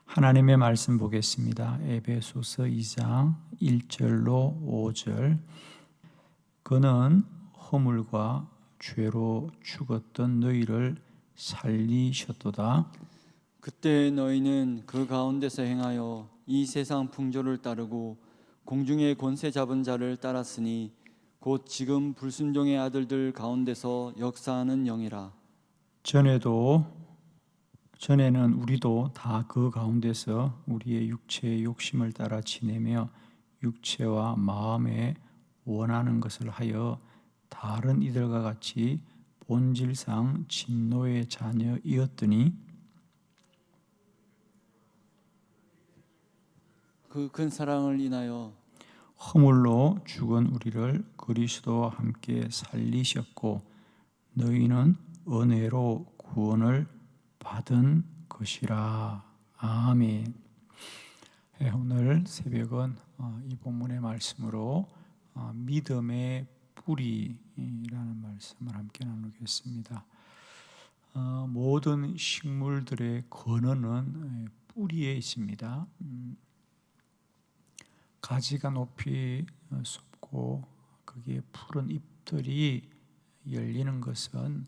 하나님의 말씀 보겠습니다. 에베소서 2장 1절로 5절. 그는 허물과 죄로 죽었던 너희를 살리셨도다. 그때 너희는 그 가운데서 행하여 이 세상 풍조를 따르고 공중의 권세 잡은 자를 따랐으니 곧 지금 불순종의 아들들 가운데서 역사하는 영이라. 전에는 우리도 다 그 가운데서 우리의 육체의 욕심을 따라 지내며 육체와 마음에 원하는 것을 하여 다른 이들과 같이 본질상 진노의 자녀이었더니 그 큰 사랑을 인하여 허물로 죽은 우리를 그리스도와 함께 살리셨고 너희는 은혜로 구원을 받은 것이라. 아멘. 오늘 새벽은 이 본문의 말씀으로 믿음의 뿌리라는 말씀을 함께 나누겠습니다. 모든 식물들의 근원은 뿌리에 있습니다. 가지가 높이 솟고 거기에 푸른 잎들이 열리는 것은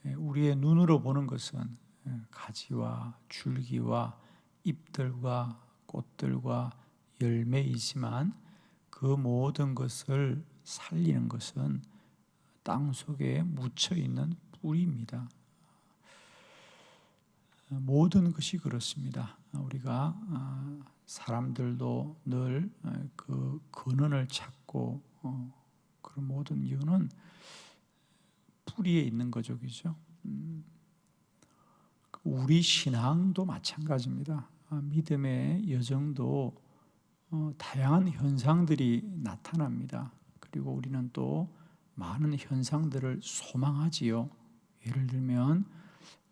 우리의 눈으로 보는 것은 가지와 줄기와 잎들과 꽃들과 열매이지만 그 모든 것을 살리는 것은 땅 속에 묻혀 있는 뿌리입니다. 모든 것이 그렇습니다. 우리가 사람들도 늘 그 근원을 찾고 그런 모든 이유는 뿌리에 있는 거죠, 그죠? 우리 신앙도 마찬가지입니다. 믿음의 여정도 다양한 현상들이 나타납니다. 그리고 우리는 또 많은 현상들을 소망하지요. 예를 들면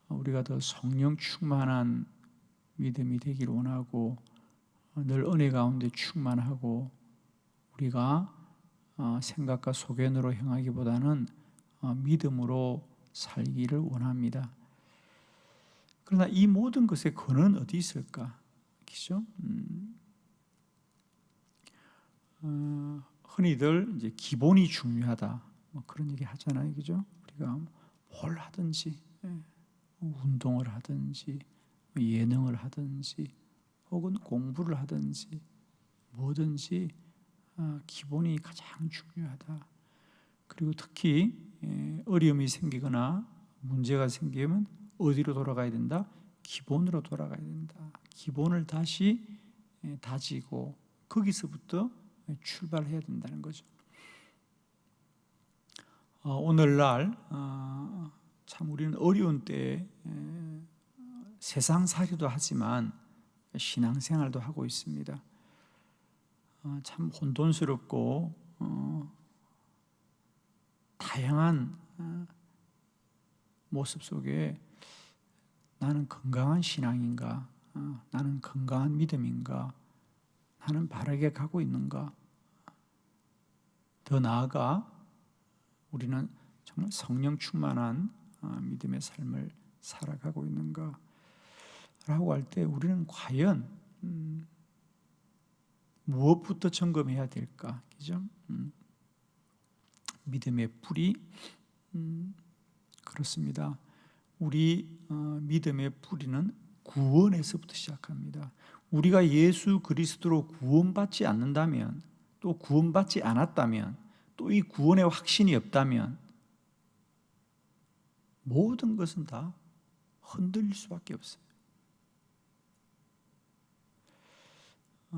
우리가 더 성령 충만한 믿음이 되길 원하고 늘 은혜 가운데 충만하고 우리가 생각과 소견으로 행하기보다는 믿음으로 살기를 원합니다. 그러나 이 모든 것의 근원은 어디 있을까? 그죠? 흔히들 이제 기본이 중요하다 그런 얘기 하잖아요, 그죠? 우리가 뭘 하든지 운동을 하든지 예능을 하든지 혹은 공부를 하든지 뭐든지 기본이 가장 중요하다. 그리고 특히 어려움이 생기거나 문제가 생기면 어디로 돌아가야 된다? 기본으로 돌아가야 된다. 기본을 다시 다지고 거기서부터 출발해야 된다는 거죠. 오늘날 참 우리는 어려운 때에 세상살이도 하지만 신앙생활도 하고 있습니다. 참 혼돈스럽고 다양한 모습 속에 나는 건강한 신앙인가? 나는 건강한 믿음인가? 나는 바르게 가고 있는가? 더 나아가 우리는 정말 성령 충만한 믿음의 삶을 살아가고 있는가? 라고 할 때 우리는 과연 무엇부터 점검해야 될까? 그죠? 믿음의 뿌리 그렇습니다. 우리 믿음의 뿌리는 구원에서부터 시작합니다. 우리가 예수 그리스도로 구원받지 않는다면 또 구원받지 않았다면 또 이 구원의 확신이 없다면 모든 것은 다 흔들릴 수밖에 없어요.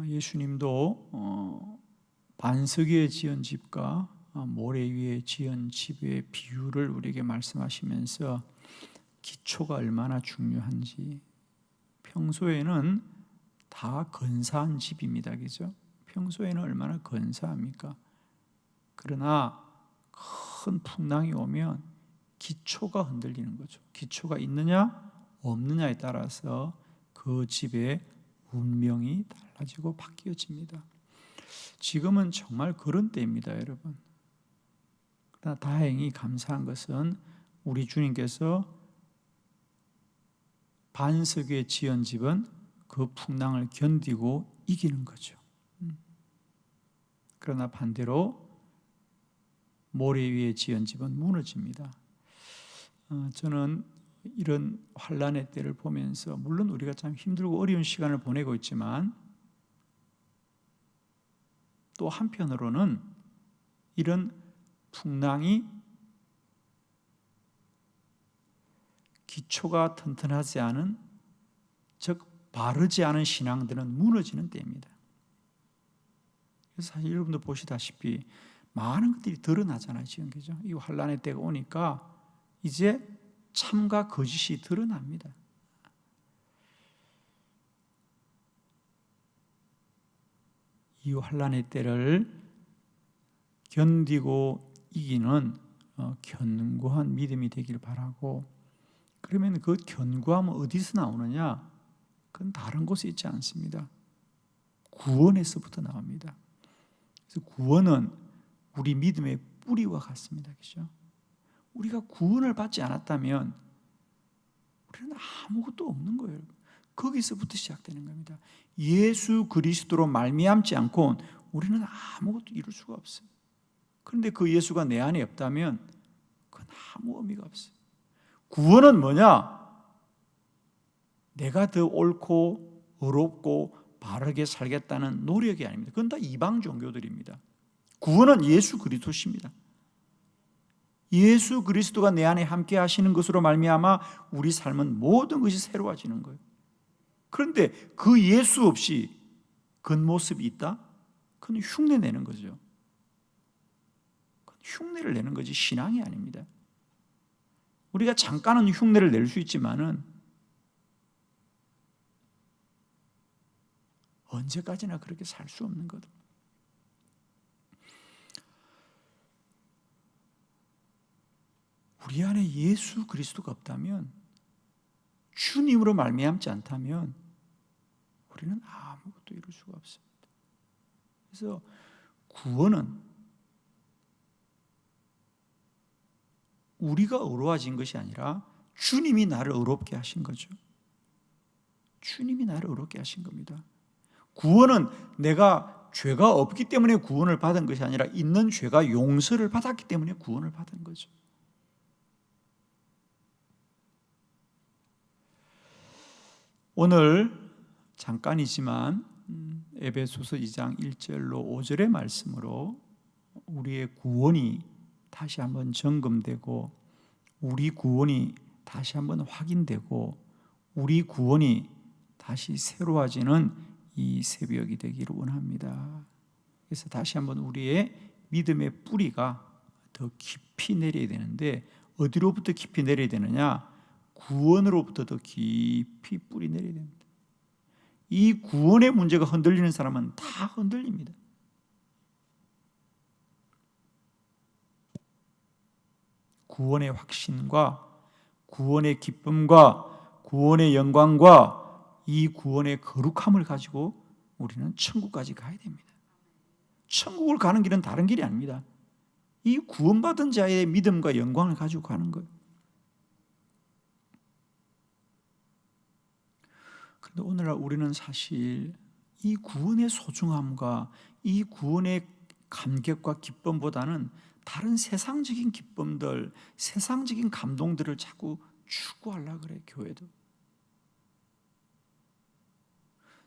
예수님도 반석 위에 지은 집과 모래 위에 지은 집의 비유를 우리에게 말씀하시면서 기초가 얼마나 중요한지 평소에는 다 근사한 집입니다. 그죠? 평소에는 얼마나 근사합니까? 그러나 큰 풍랑이 오면 기초가 흔들리는 거죠. 기초가 있느냐 없느냐에 따라서 그 집의 운명이 달라지고 바뀌어집니다. 지금은 정말 그런 때입니다, 여러분. 그러나 다행히 감사한 것은 우리 주님께서 반석 위에 지은 집은 그 풍랑을 견디고 이기는 거죠. 그러나 반대로 모래 위에 지은 집은 무너집니다. 저는 이런 환란의 때를 보면서 물론 우리가 참 힘들고 어려운 시간을 보내고 있지만 또 한편으로는 이런 풍랑이 기초가 튼튼하지 않은, 즉 바르지 않은 신앙들은 무너지는 때입니다. 그래서 사실 여러분도 보시다시피 많은 것들이 드러나잖아요. 지금 그죠? 이 환란의 때가 오니까 이제 참과 거짓이 드러납니다. 이 환란의 때를 견디고 이기는 견고한 믿음이 되길 바라고, 그러면 그 견고함은 어디서 나오느냐? 그건 다른 곳에 있지 않습니다. 구원에서부터 나옵니다. 그래서 구원은 우리 믿음의 뿌리와 같습니다. 그렇죠? 우리가 구원을 받지 않았다면 우리는 아무것도 없는 거예요. 거기서부터 시작되는 겁니다. 예수 그리스도로 말미암지 않고 우리는 아무것도 이룰 수가 없어요. 그런데 그 예수가 내 안에 없다면 그건 아무 의미가 없어요. 구원은 뭐냐? 내가 더 옳고 의롭고 바르게 살겠다는 노력이 아닙니다. 그건 다 이방 종교들입니다. 구원은 예수 그리스도십니다. 예수 그리스도가 내 안에 함께 하시는 것으로 말미암아 우리 삶은 모든 것이 새로워지는 거예요. 그런데 그 예수 없이 겉모습이 있다? 그건 흉내 내는 거죠. 흉내를 내는 거지 신앙이 아닙니다. 우리가 잠깐은 흉내를 낼 수 있지만은 언제까지나 그렇게 살 수 없는 거다. 우리 안에 예수 그리스도가 없다면, 주님으로 말미암지 않다면 우리는 아무것도 이룰 수가 없습니다. 그래서 구원은 우리가 의로워진 것이 아니라 주님이 나를 의롭게 하신 거죠. 주님이 나를 의롭게 하신 겁니다. 구원은 내가 죄가 없기 때문에 구원을 받은 것이 아니라 있는 죄가 용서를 받았기 때문에 구원을 받은 거죠. 오늘 잠깐이지만 에베소서 2장 1절로 5절의 말씀으로 우리의 구원이 다시 한번 점검되고, 우리 구원이 다시 한번 확인되고, 우리 구원이 다시 새로워지는 이 새벽이 되기를 원합니다. 그래서 다시 한번 우리의 믿음의 뿌리가 더 깊이 내려야 되는데, 어디로부터 깊이 내려야 되느냐? 구원으로부터 더 깊이 뿌리 내려야 됩니다. 이 구원의 문제가 흔들리는 사람은 다 흔들립니다. 구원의 확신과 구원의 기쁨과 구원의 영광과 이 구원의 거룩함을 가지고 우리는 천국까지 가야 됩니다. 천국을 가는 길은 다른 길이 아닙니다. 이 구원받은 자의 믿음과 영광을 가지고 가는 거예요. 그런데 오늘날 우리는 사실 이 구원의 소중함과 이 구원의 감격과 기쁨보다는 다른 세상적인 기쁨들, 세상적인 감동들을 자꾸 추구하려고 그래, 교회도.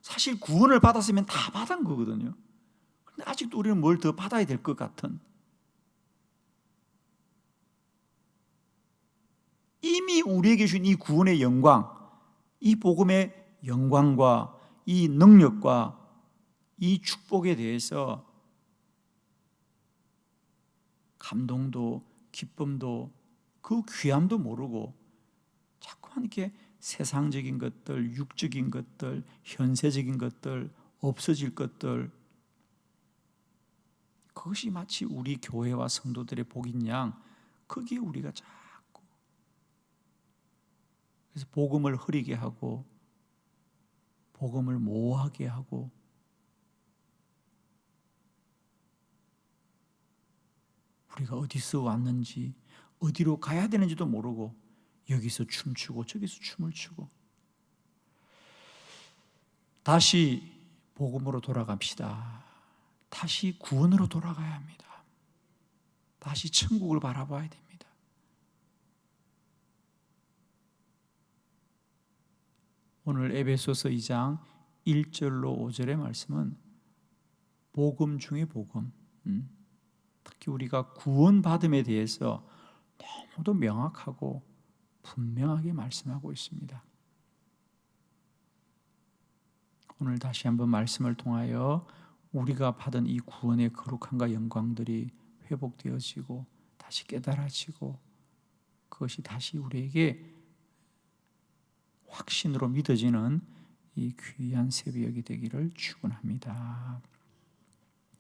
사실 구원을 받았으면 다 받은 거거든요. 그런데 아직도 우리는 뭘 더 받아야 될 것 같은, 이미 우리에게 주신 이 구원의 영광, 이 복음의 영광과 이 능력과 이 축복에 대해서 감동도 기쁨도 그 귀함도 모르고 자꾸만 이렇게 세상적인 것들, 육적인 것들, 현세적인 것들, 없어질 것들, 그것이 마치 우리 교회와 성도들의 복인 양 거기에 우리가 자꾸 그래서 복음을 흐리게 하고 복음을 모호하게 하고 우리가 어디서 왔는지 어디로 가야 되는지도 모르고 여기서 춤추고 저기서 춤을 추고, 다시 복음으로 돌아갑시다. 다시 구원으로 돌아가야 합니다. 다시 천국을 바라봐야 됩니다. 오늘 에베소서 2장 1절로 5절의 말씀은 복음 중에 복음, 특히 우리가 구원받음에 대해서 너무도 명확하고 분명하게 말씀하고 있습니다. 오늘 다시 한번 말씀을 통하여 우리가 받은 이 구원의 거룩함과 영광들이 회복되어지고 다시 깨달아지고 그것이 다시 우리에게 확신으로 믿어지는 이 귀한 새벽이 되기를 축원합니다.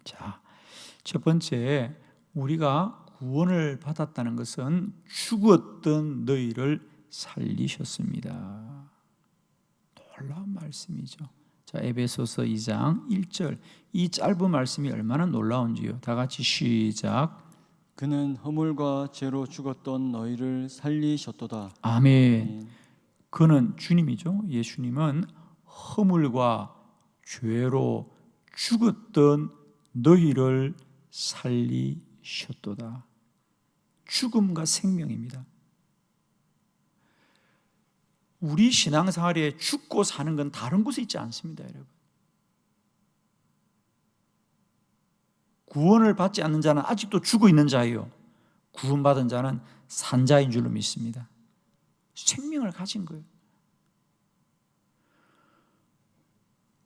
자, 첫 번째, 우리가 구원을 받았다는 것은 죽었던 너희를 살리셨습니다. 놀라운 말씀이죠. 자, 에베소서 2장 1절, 이 짧은 말씀이 얼마나 놀라운지요. 다 같이 시작. 그는 허물과 죄로 죽었던 너희를 살리셨도다. 아멘. 그는 주님이죠. 예수님은 허물과 죄로 죽었던 너희를 살리셨도다. 죽음과 생명입니다. 우리 신앙생활에 죽고 사는 건 다른 곳에 있지 않습니다, 여러분. 구원을 받지 않는 자는 아직도 죽어 있는 자예요. 구원받은 자는 산 자인 줄로 믿습니다. 생명을 가진 거예요.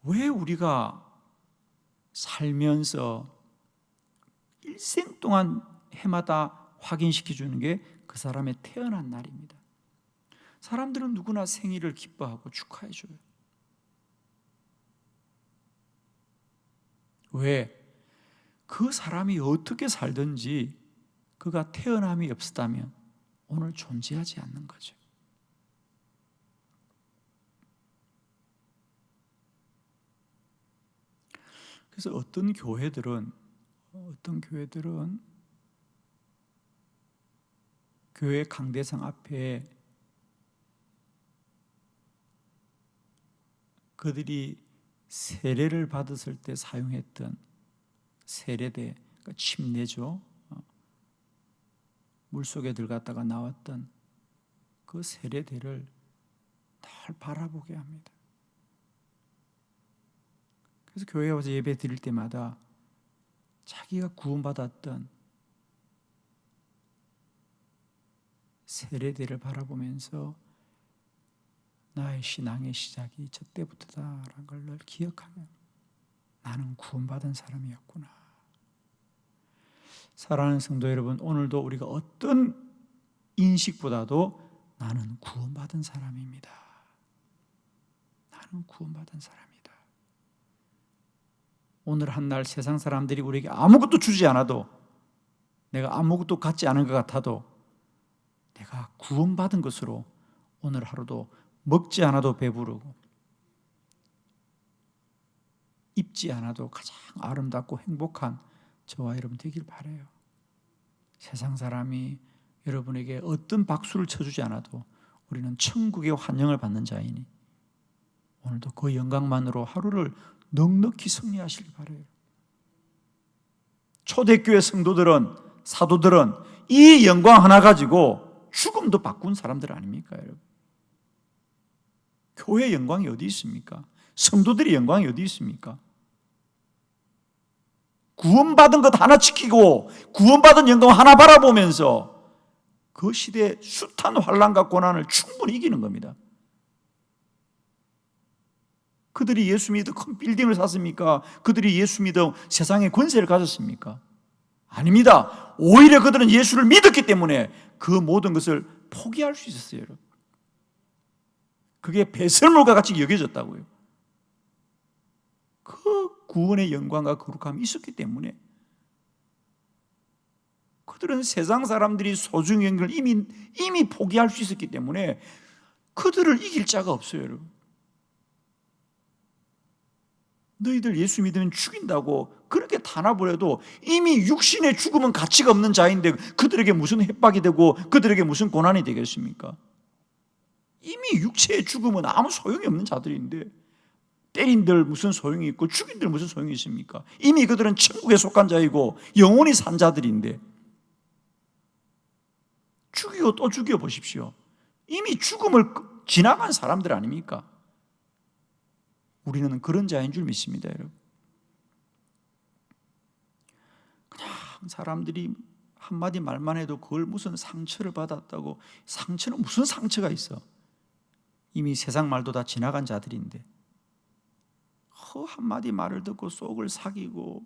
왜 우리가 살면서 일생 동안 해마다 확인시켜 주는 게 그 사람의 태어난 날입니다. 사람들은 누구나 생일을 기뻐하고 축하해 줘요. 왜? 그 사람이 어떻게 살든지 그가 태어남이 없었다면 오늘 존재하지 않는 거죠. 그래서 어떤 교회들은 교회 강대상 앞에 그들이 세례를 받았을 때 사용했던 세례대, 그러니까 침례죠. 물속에 들어갔다가 나왔던 그 세례대를 늘 바라보게 합니다. 그래서 교회에 와서 예배 드릴 때마다 자기가 구원받았던 세례대를 바라보면서 나의 신앙의 시작이 저 때부터다라는 걸 늘 기억하게, 나는 구원받은 사람이었구나. 사랑하는 성도 여러분, 오늘도 우리가 어떤 인식보다도 나는 구원받은 사람입니다. 나는 구원받은 사람이다. 오늘 한날 세상 사람들이 우리에게 아무것도 주지 않아도, 내가 아무것도 갖지 않은 것 같아도 내가 구원받은 것으로 오늘 하루도 먹지 않아도 배부르고 입지 않아도 가장 아름답고 행복한 저와 여러분 되길 바라요. 세상 사람이 여러분에게 어떤 박수를 쳐주지 않아도 우리는 천국의 환영을 받는 자이니 오늘도 그 영광만으로 하루를 넉넉히 승리하시길 바라요. 초대교회 성도들은, 사도들은 이 영광 하나 가지고 죽음도 바꾼 사람들 아닙니까, 여러분? 교회의 영광이 어디 있습니까? 성도들의 영광이 어디 있습니까? 구원받은 것 하나 지키고 구원받은 영광 하나 바라보면서 그 시대의 숱한 환난과 고난을 충분히 이기는 겁니다. 그들이 예수 믿어 큰 빌딩을 샀습니까? 그들이 예수 믿어 세상의 권세를 가졌습니까? 아닙니다. 오히려 그들은 예수를 믿었기 때문에 그 모든 것을 포기할 수 있었어요, 여러분. 그게 배설물과 같이 여겨졌다고요. 그 구원의 영광과 거룩함이 있었기 때문에 그들은 세상 사람들이 소중히 여긴 걸 이미 포기할 수 있었기 때문에 그들을 이길 자가 없어요, 여러분. 너희들 예수 믿으면 죽인다고 그렇게 탄압을 이미 육신의 죽음은 가치가 없는 자인데 그들에게 무슨 협박이 되고 그들에게 무슨 고난이 되겠습니까? 이미 육체의 죽음은 아무 소용이 없는 자들인데 때린들 무슨 소용이 있고 죽인들 무슨 소용이 있습니까? 이미 그들은 천국에 속한 자이고 영원히 산 자들인데 죽이고 또 죽여 보십시오. 이미 죽음을 지나간 사람들 아닙니까? 우리는 그런 자인 줄 믿습니다, 여러분. 그냥 사람들이 한마디 말만 해도 그걸 무슨 상처를 받았다고. 상처는 무슨 상처가 있어? 이미 세상 말도 다 지나간 자들인데 한마디 말을 듣고 속을 삭이고.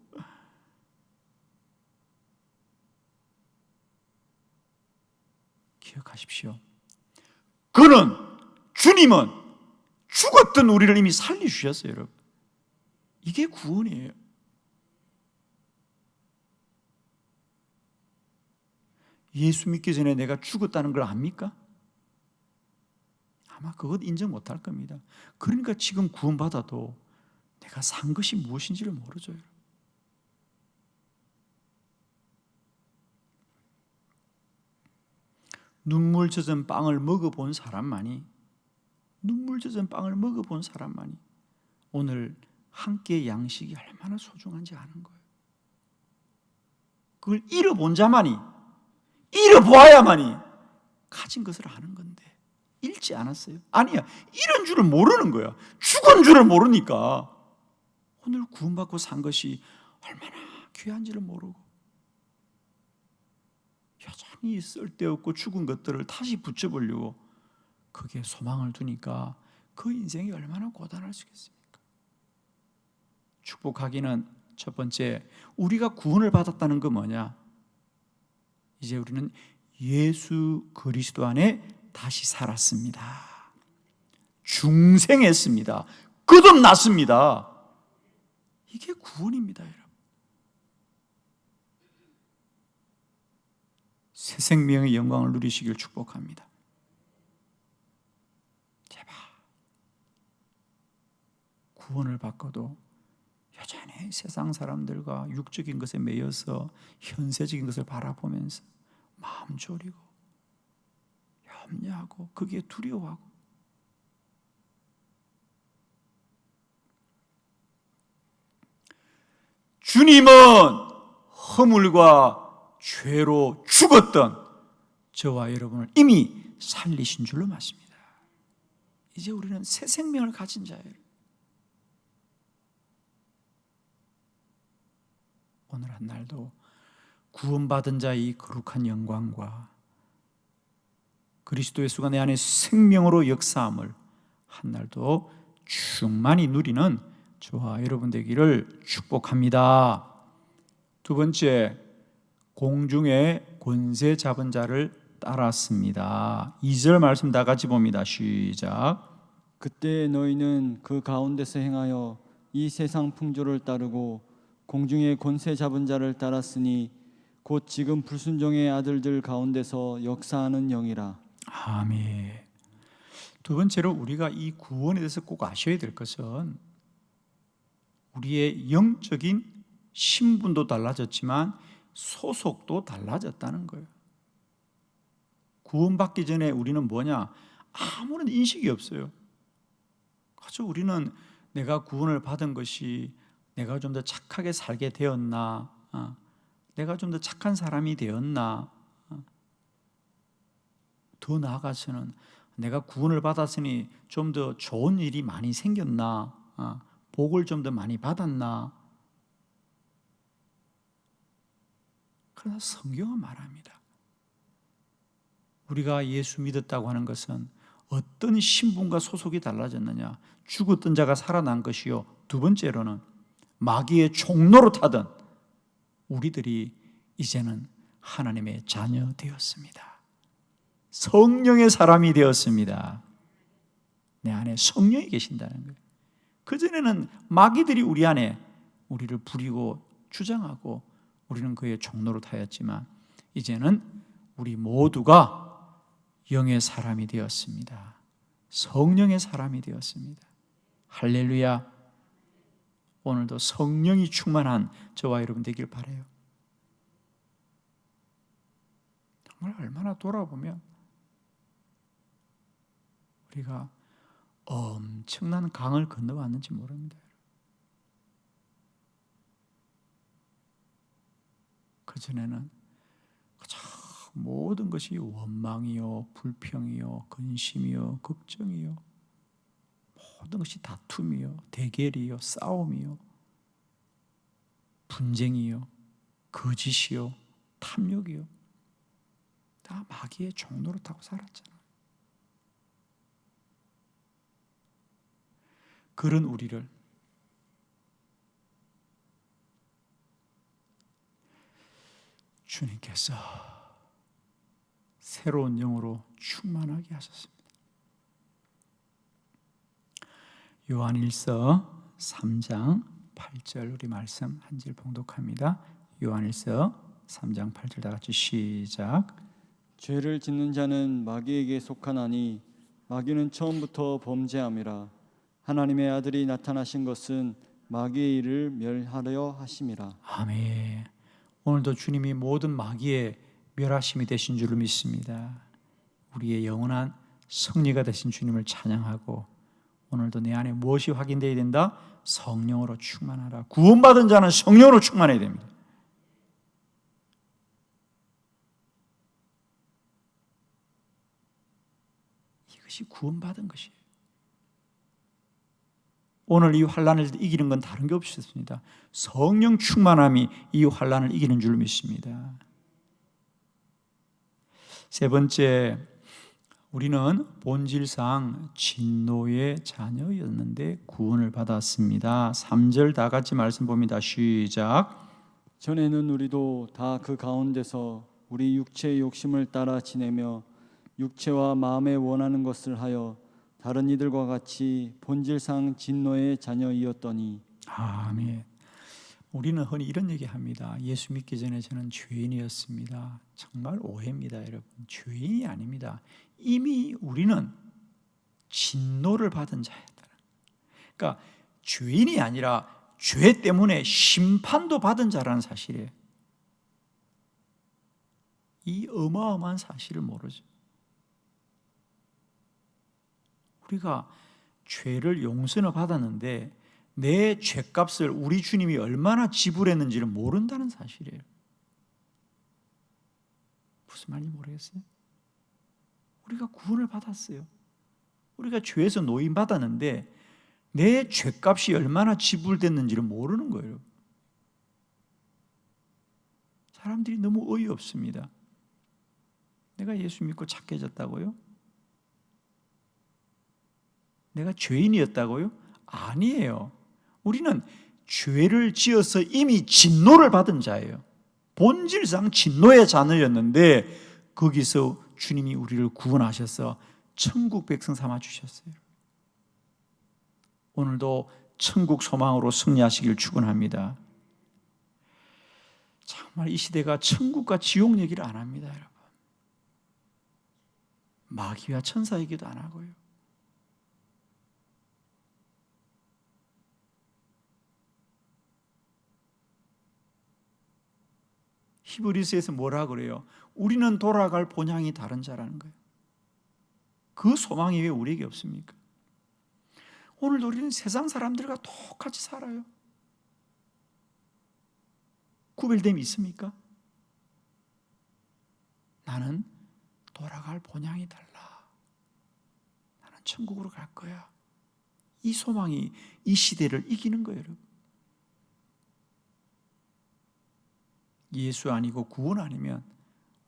기억하십시오. 그는, 주님은 죽었던 우리를 이미 살려주셨어요, 여러분. 이게 구원이에요. 예수 믿기 전에 내가 죽었다는 걸 압니까? 아마 그것 인정 못할 겁니다. 그러니까 지금 구원받아도 내가 산 것이 무엇인지를 모르죠, 여러분. 눈물 젖은 빵을 먹어본 사람만이, 눈물 젖은 빵을 먹어본 사람만이 오늘 한 끼의 양식이 얼마나 소중한지 아는 거예요. 그걸 잃어본 자만이, 잃어보아야만이 가진 것을 아는 건데 잃지 않았어요? 아니야, 잃은 줄을 모르는 거야. 죽은 줄을 모르니까 오늘 구원받고 산 것이 얼마나 귀한지를 모르고 여전히 쓸데없고 죽은 것들을 다시 붙여보려고 거기에 소망을 두니까 그 인생이 얼마나 고단할 수 있겠습니까? 축복하기는 첫 번째, 우리가 구원을 받았다는 건 뭐냐? 이제 우리는 예수 그리스도 안에 다시 살았습니다. 중생했습니다. 거듭났습니다. 이게 구원입니다, 여러분. 새 생명의 영광을 누리시길 축복합니다. 제발 구원을 받고도 여전히 세상 사람들과 육적인 것에 매여서 현세적인 것을 바라보면서 마음 졸이고 염려하고 그게 두려워하고, 주님은 허물과 죄로 죽었던 저와 여러분을 이미 살리신 줄로 믿습니다. 이제 우리는 새 생명을 가진 자예요. 오늘 한 날도 구원받은 자의 거룩한 영광과 그리스도 예수가 내 안에 생명으로 역사함을 한 날도 충만히 누리는 저와 여러분 되기를 축복합니다. 두 번째, 공중의 권세 잡은 자를 따랐습니다. 2절 말씀 다 같이 봅니다. 시작. 그때 너희는 그 가운데서 행하여 이 세상 풍조를 따르고 공중의 권세 잡은 자를 따랐으니 곧 지금 불순종의 아들들 가운데서 역사하는 영이라. 아멘. 두 번째로 우리가 이 구원에 대해서 꼭 아셔야 될 것은 우리의 영적인 신분도 달라졌지만 소속도 달라졌다는 거예요. 구원받기 전에 우리는 뭐냐? 아무런 인식이 없어요. 그래서 우리는 내가 구원을 받은 것이 내가 좀 더 착하게 살게 되었나, 내가 좀 더 착한 사람이 되었나, 더 나아가서는 내가 구원을 받았으니 좀 더 좋은 일이 많이 생겼나, 복을 좀 더 많이 받았나. 그러나 성경은 말합니다. 우리가 예수 믿었다고 하는 것은 어떤 신분과 소속이 달라졌느냐? 죽었던 자가 살아난 것이요, 두 번째로는 마귀의 총노로 타던 우리들이 이제는 하나님의 자녀 되었습니다. 성령의 사람이 되었습니다. 내 안에 성령이 계신다는 거예요. 그전에는 마귀들이 우리 안에 우리를 부리고 주장하고 우리는 그의 종로로 타였지만 이제는 우리 모두가 영의 사람이 되었습니다. 성령의 사람이 되었습니다. 할렐루야. 오늘도 성령이 충만한 저와 여러분 되길 바라요. 정말 얼마나 돌아보면 우리가 엄청난 강을 건너왔는지 모릅니다. 그전에는 모든 것이 원망이요, 불평이요, 근심이요, 걱정이요, 모든 것이 다툼이요, 대결이요, 싸움이요, 분쟁이요, 거짓이요, 탐욕이요, 다 마귀의 종노릇하고 살았잖아요. 그런 우리를 주님께서 새로운 영으로 충만하게 하셨습니다. 요한일서 3장 8절 우리 말씀 한 절 봉독합니다. 요한일서 3장 8절 다 같이 시작. 죄를 짓는 자는 마귀에게 속하나니 마귀는 처음부터 범죄함이라. 하나님의 아들이 나타나신 것은 마귀의 일을 멸하려 하심이라. 아멘. 오늘도 주님이 모든 마귀의 멸하심이 되신 줄을 믿습니다. 우리의 영원한 승리가 되신 주님을 찬양하고 오늘도 내 안에 무엇이 확인되어야 된다? 성령으로 충만하라. 구원받은 자는 성령으로 충만해야 됩니다. 이것이 구원받은 것이에요. 오늘 이 환난을 이기는 건 다른 게 없습니다. 성령 충만함이 이 환난을 이기는 줄 믿습니다. 세 번째, 우리는 본질상 진노의 자녀였는데 구원을 받았습니다. 3절 다 같이 말씀 봅니다. 시작. 전에는 우리도 다 그 가운데서 우리 육체의 욕심을 따라 지내며 육체와 마음에 원하는 것을 하여 다른 이들과 같이 본질상 진노의 자녀이었더니. 아멘. 우리는 흔히 이런 얘기합니다. 예수 믿기 전에 저는 죄인이었습니다. 정말 오해입니다, 여러분. 죄인이 아닙니다. 이미 우리는 진노를 받은 자였다. 그러니까 죄인이 아니라 죄 때문에 심판도 받은 자라는 사실이에요. 이 어마어마한 사실을 모르죠. 우리가 죄를 용서를 받았는데 내 죄값을 우리 주님이 얼마나 지불했는지를 모른다는 사실이에요. 무슨 말인지 모르겠어요? 우리가 구원을 받았어요. 우리가 죄에서 노임받았는데 내 죄값이 얼마나 지불됐는지를 모르는 거예요. 사람들이 너무 어이없습니다. 내가 예수 믿고 착해졌다고요? 내가 죄인이었다고요? 아니에요. 우리는 죄를 지어서 이미 진노를 받은 자예요. 본질상 진노의 자녀였는데 거기서 주님이 우리를 구원하셔서 천국 백성 삼아 주셨어요. 오늘도 천국 소망으로 승리하시길 축원합니다. 정말 이 시대가 천국과 지옥 얘기를 안 합니다, 여러분. 마귀와 천사 얘기도 안 하고요. 히브리서에서 뭐라 그래요? 우리는 돌아갈 본향이 다른 자라는 거예요. 그 소망이 왜 우리에게 없습니까? 오늘도 우리는 세상 사람들과 똑같이 살아요. 구별됨이 있습니까? 나는 돌아갈 본향이 달라. 나는 천국으로 갈 거야. 이 소망이 이 시대를 이기는 거예요, 여러분. 예수 아니고 구원 아니면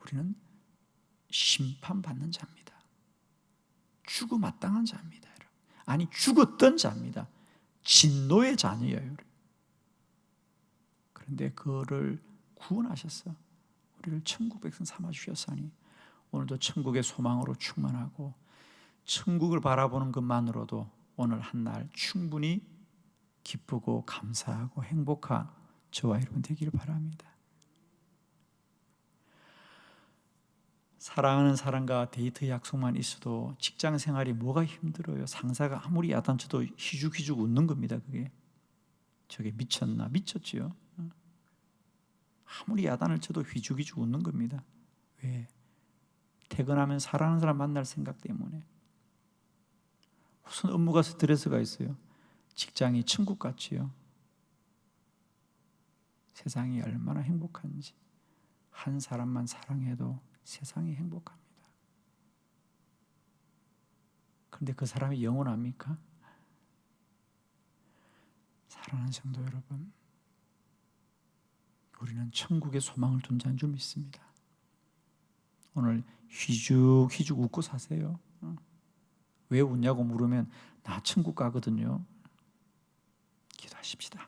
우리는 심판받는 자입니다. 죽어마땅한 자입니다. 여러분. 아니 죽었던 자입니다. 진노의 자녀예요. 그런데 그를 구원하셔서 우리를 천국 백성 삼아 주셨으니 오늘도 천국의 소망으로 충만하고 천국을 바라보는 것만으로도 오늘 한 날 충분히 기쁘고 감사하고 행복한 저와 여러분 되기를 바랍니다. 사랑하는 사람과 데이트 약속만 있어도 직장 생활이 뭐가 힘들어요. 상사가 아무리 야단쳐도 희죽희죽 웃는 겁니다. 그게 저게 미쳤나? 미쳤지요. 아무리 야단을 쳐도 휘죽휘죽 웃는 겁니다. 왜? 퇴근하면 사랑하는 사람 만날 생각 때문에. 무슨 업무가 스트레스가 있어요? 직장이 천국 같지요. 세상이 얼마나 행복한지. 한 사람만 사랑해도 세상이 행복합니다. 그런데 그 사람이 영원합니까? 사랑하는 성도 여러분, 우리는 천국에 소망을 둔 자인 줄 믿습니다. 오늘 휘죽휘죽 웃고 사세요. 왜 웃냐고 물으면 나 천국 가거든요. 기도하십시다.